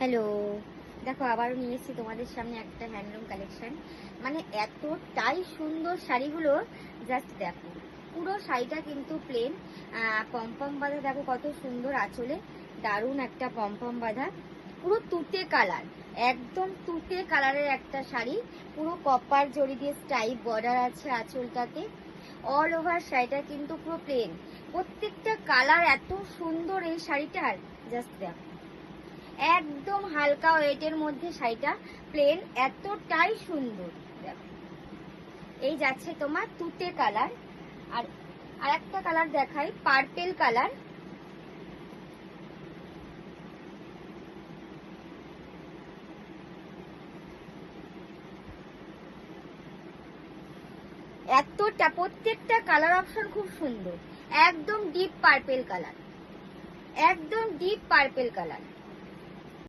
Hello, দেখো আবারও নিয়ে এসেছি তোমাদের সামনে একটা হ্যান্ডলুম কালেকশন। মানে এতটাই সুন্দর শাড়িগুলো, জাস্ট দেখো। পুরো শাড়িটা কিন্তু প্লেন, পমপম বাঁধা, দেখো কত সুন্দর আঁচলে, দারুণ একটা পমপম বাঁধা, পুরো তুতে কালার, একদম তুতে কালারের একটা শাড়ি। পুরো কপার জড়ি দিয়ে স্টাইপ বর্ডার আছে আঁচলটাতে। অল ওভার শাড়িটা কিন্তু পুরো প্লেন, প্রত্যেকটা কালার এত সুন্দর এই শাড়িটার, জাস্ট দেখো। একদম হালকা ওয়েটের মধ্যে শাড়িটা, প্লেন, এতটাই সুন্দর। দেখো, এই যাচ্ছে তোমার তুতে কালার, আর আরেকটা কালার দেখাই, পার্পেল কালার। এতটা প্রত্যেকটা কালার অপশন খুব সুন্দর। একদম ডিপ পার্পেল কালার, একদম ডিপ পার্পেল কালার।